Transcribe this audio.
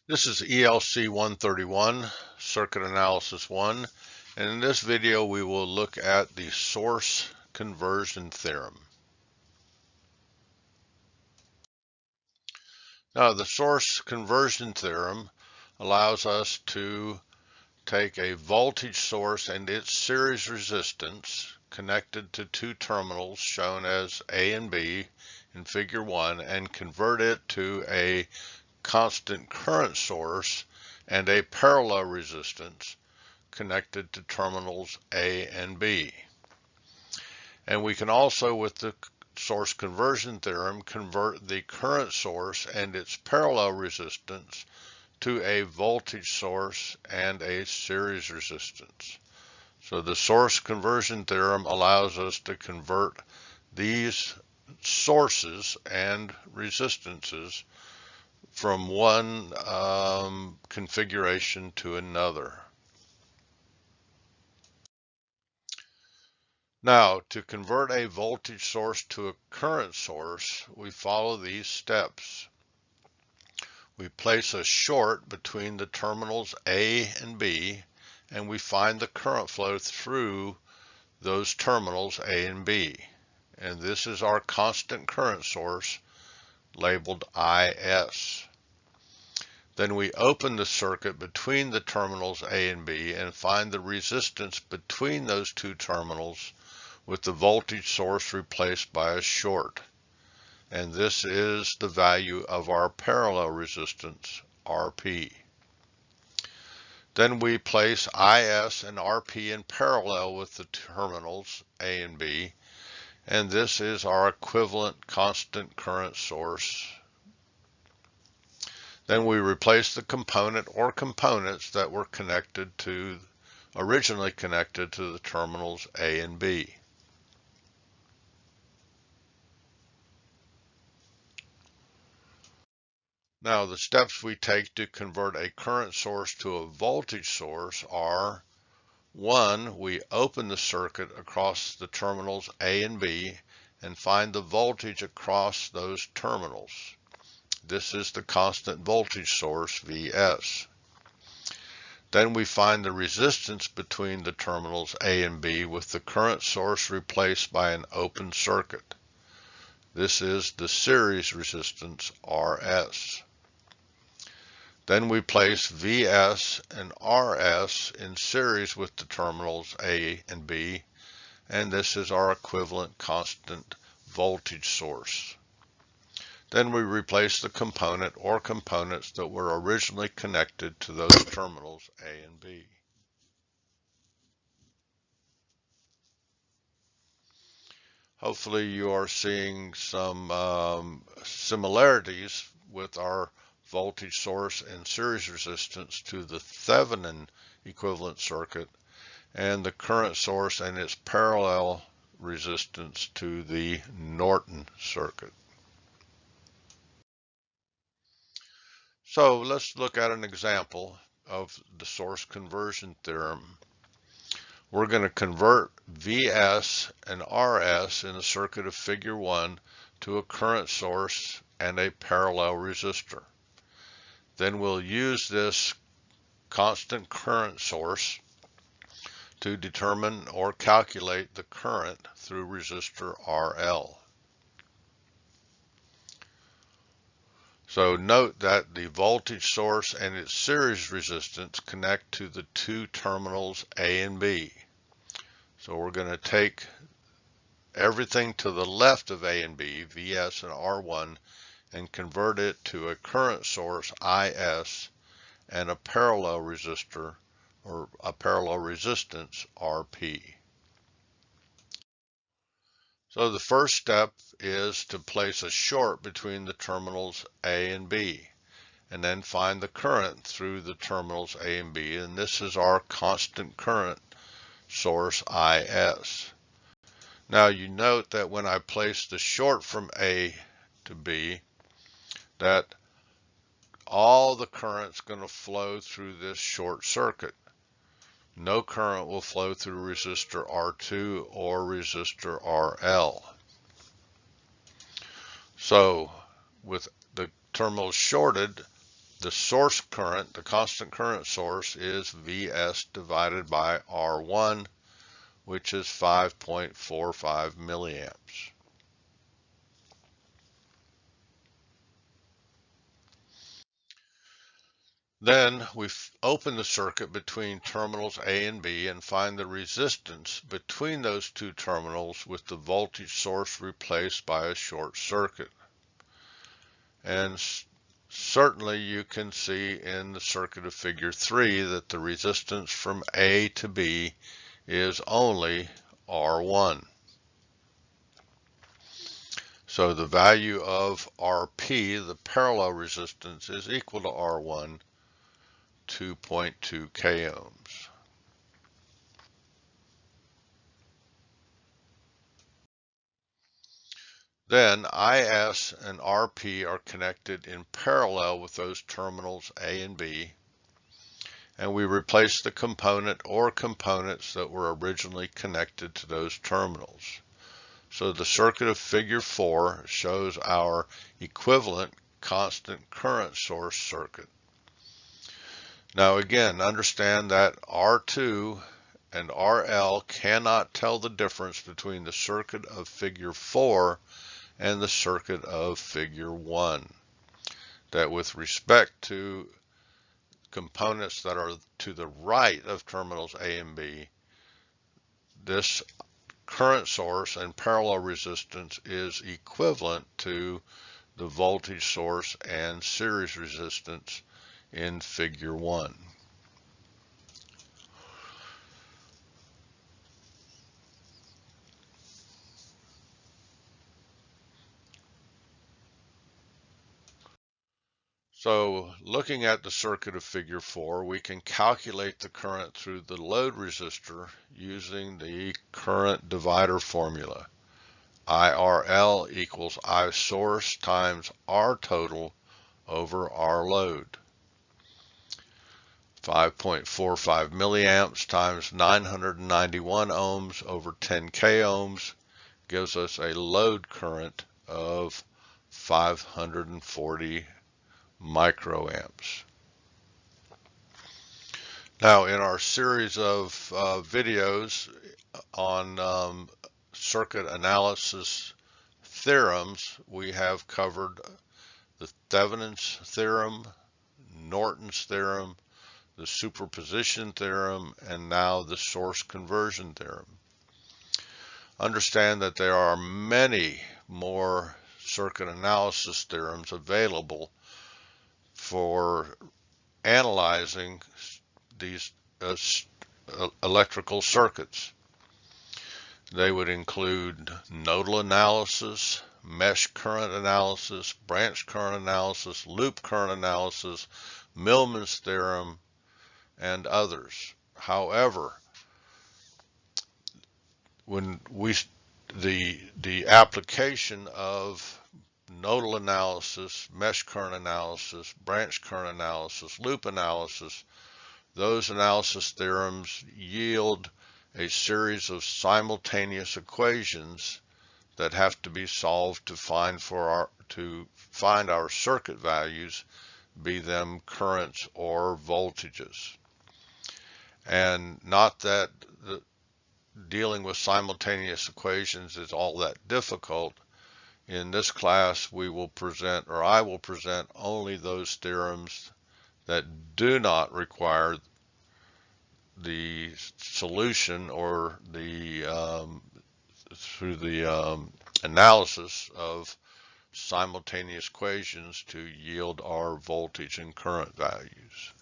This is ELC131, Circuit Analysis 1, and in this video we will look at the source conversion theorem. Now, the source conversion theorem allows us to take a voltage source and its series resistance connected to two terminals shown as A and B in Figure 1 and convert it to a constant current source and a parallel resistance connected to terminals A and B. And we can also, with the source conversion theorem, convert the current source and its parallel resistance to a voltage source and a series resistance. So the source conversion theorem allows us to convert these sources and resistances from one configuration to another. Now, to convert a voltage source to a current source, we follow these steps. We place a short between the terminals A and B, and we find the current flow through those terminals A and B. And this is our constant current source labeled IS. Then we open the circuit between the terminals A and B and find the resistance between those two terminals with the voltage source replaced by a short. And this is the value of our parallel resistance, RP. Then we place IS and RP in parallel with the terminals A and B, and this is our equivalent constant current source. Then we replace the component or components that were originally connected to the terminals A and B. Now, the steps we take to convert a current source to a voltage source are: 1, we open the circuit across the terminals A and B and find the voltage across those terminals. This is the constant voltage source, Vs. Then we find the resistance between the terminals A and B with the current source replaced by an open circuit. This is the series resistance, Rs. Then we place Vs and Rs in series with the terminals A and B, and this is our equivalent constant voltage source. Then we replace the component or components that were originally connected to those terminals A and B. Hopefully you are seeing some similarities with our voltage source and series resistance to the Thevenin equivalent circuit and the current source and its parallel resistance to the Norton circuit. So let's look at an example of the source conversion theorem. We're going to convert Vs and Rs in the circuit of Figure 1 to a current source and a parallel resistor. Then we'll use this constant current source to determine or calculate the current through resistor RL. So note that the voltage source and its series resistance connect to the two terminals A and B. So we're going to take everything to the left of A and B, Vs and R1, and convert it to a current source, Is, and a parallel resistor or a parallel resistance, Rp. So the first step is to place a short between the terminals A and B, and then find the current through the terminals A and B, and this is our constant current source, Is. Now you note that when I place the short from A to B, that all the current's going to flow through this short circuit. No current will flow through resistor R2 or resistor RL. So with the terminals shorted, the source current, the constant current source, is Vs divided by R1, which is 5.45 milliamps. Then we open the circuit between terminals A and B and find the resistance between those two terminals with the voltage source replaced by a short circuit. And certainly you can see in the circuit of figure 3 that the resistance from A to B is only R1. So the value of Rp, the parallel resistance, is equal to R1, 2.2 k ohms. Then Is and Rp are connected in parallel with those terminals A and B, and we replace the component or components that were originally connected to those terminals. So the circuit of figure 4 shows our equivalent constant current source circuit. Now again, understand that R2 and RL cannot tell the difference between the circuit of figure 4 and the circuit of figure 1. That with respect to components that are to the right of terminals A and B, this current source and parallel resistance is equivalent to the voltage source and series resistance in figure 1. So looking at the circuit of figure 4, we can calculate the current through the load resistor using the current divider formula. IRL equals I source times R total over R load. 5.45 milliamps times 991 ohms over 10 k ohms gives us a load current of 540 microamps. Now in our series of videos on circuit analysis theorems, we have covered the Thevenin's theorem, Norton's theorem, the superposition theorem, and now the source conversion theorem. Understand that there are many more circuit analysis theorems available for analyzing these electrical circuits. They would include nodal analysis, mesh current analysis, branch current analysis, loop current analysis, Millman's theorem, and others. However, when the application of nodal analysis, mesh current analysis, branch current analysis, loop analysis, those analysis theorems yield a series of simultaneous equations that have to be solved to find our circuit values, be them currents or voltages. And not that dealing with simultaneous equations is all that difficult. In this class, we will present, or I will present, only those theorems that do not require the solution or through the analysis of simultaneous equations to yield our voltage and current values.